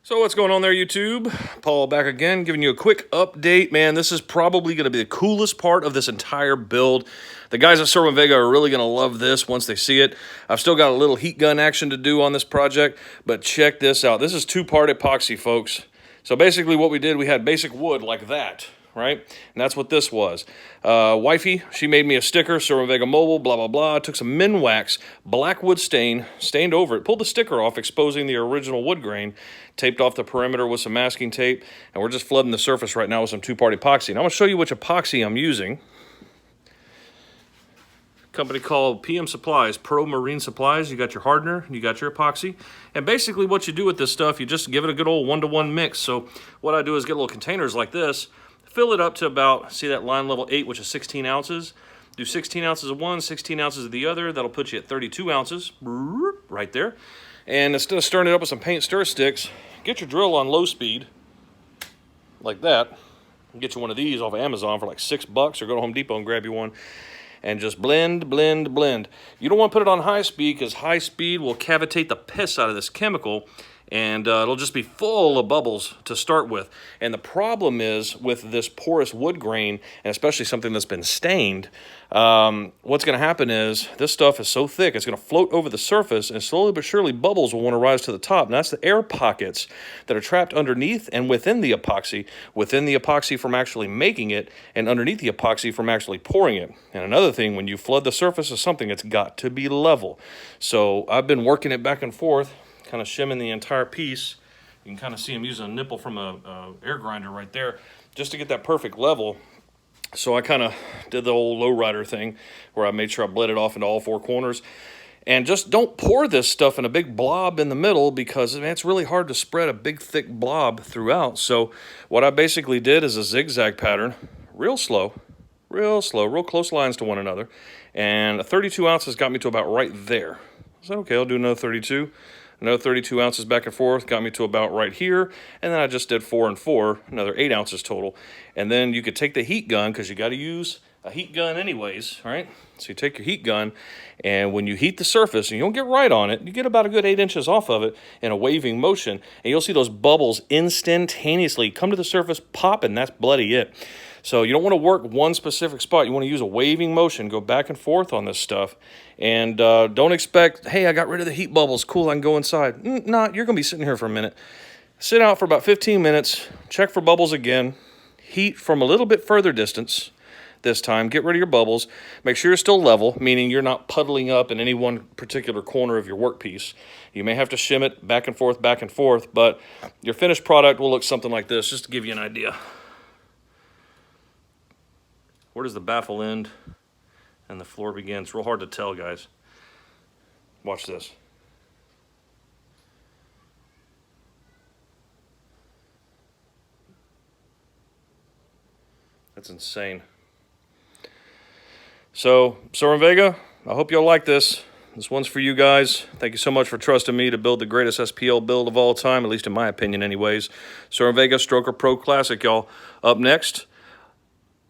So what's going on there, YouTube? Paul back again, giving you a quick update. Man, this is probably going to be the coolest part of this entire build. The guys at Servo Vega are really going to love this once they see it. I've still got a little heat gun action to do on this project, but check this out. This is two-part epoxy, folks. So basically what we did, we had basic wood like that, right? And that's what this was. Wifey, she made me a sticker, Servo Vega Mobile, blah, blah, blah. Took some Minwax, black wood stain, stained over it, pulled the sticker off, exposing the original wood grain, taped off the perimeter with some masking tape, and we're just flooding the surface right now with some two-part epoxy. And I'm gonna show you which epoxy I'm using. Company called PM Supplies, Pro Marine Supplies. You got your hardener, you got your epoxy. And basically what you do with this stuff, you just give it a good old 1-to-1 mix. So what I do is get little containers like this, fill it up to about, see that line level 8, which is 16 ounces. Do 16 ounces of one, 16 ounces of the other. That'll put you at 32 ounces, right there. And instead of stirring it up with some paint stir sticks, get your drill on low speed, like that. Get you one of these off of Amazon for like $6, or go to Home Depot and grab you one. And just blend, blend, blend. You don't want to put it on high speed, because high speed will cavitate the piss out of this chemical, and it'll just be full of bubbles to start with. And the problem is with this porous wood grain, and especially something that's been stained, what's going to happen is this stuff is so thick, it's going to float over the surface, and slowly but surely bubbles will want to rise to the top. And that's the air pockets that are trapped underneath and within the epoxy from actually making it, and underneath the epoxy from actually pouring it. And another thing, when you flood the surface of something, it's got to be level. So I've been working it back and forth, kind of shimming the entire piece. You can kind of see I'm using a nipple from a air grinder right there just to get that perfect level. So I kind of did the old lowrider thing where I made sure I bled it off into all four corners. And just don't pour this stuff in a big blob in the middle, because man, it's really hard to spread a big thick blob throughout. So what I basically did is a zigzag pattern, real slow, real close lines to one another. And 32 ounces got me to about right there. I said, okay, I'll do another 32. Another 32 ounces back and forth got me to about right here. And then I just did 4 and 4, another 8 ounces total. And then you could take the heat gun, because you got to use a heat gun anyways, right? So you take your heat gun, and when you heat the surface, and you don't get right on it, you get about a good 8 inches off of it in a waving motion, and you'll see those bubbles instantaneously come to the surface, pop, and that's bloody it. So you don't want to work one specific spot. You want to use a waving motion, go back and forth on this stuff. And don't expect, hey, I got rid of the heat bubbles. Cool, I can go inside. Nah, you're going to be sitting here for a minute. Sit out for about 15 minutes. Check for bubbles again. Heat from a little bit further distance this time. Get rid of your bubbles. Make sure you're still level, meaning you're not puddling up in any one particular corner of your workpiece. You may have to shim it back and forth, but your finished product will look something like this, just to give you an idea. Where does the baffle end and the floor begin? It's real hard to tell, guys. Watch this. That's insane. So, Servo Vega, I hope y'all like this. This one's for you guys. Thank you so much for trusting me to build the greatest SPL build of all time, at least in my opinion anyways. Servo Vega Stroker Pro Classic, y'all. Up next,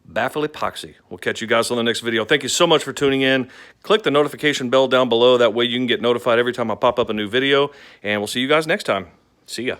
baffle epoxy. We'll catch you guys on the next video. Thank you so much for tuning in. Click the notification bell down below. That way you can get notified every time I pop up a new video. And we'll see you guys next time. See ya.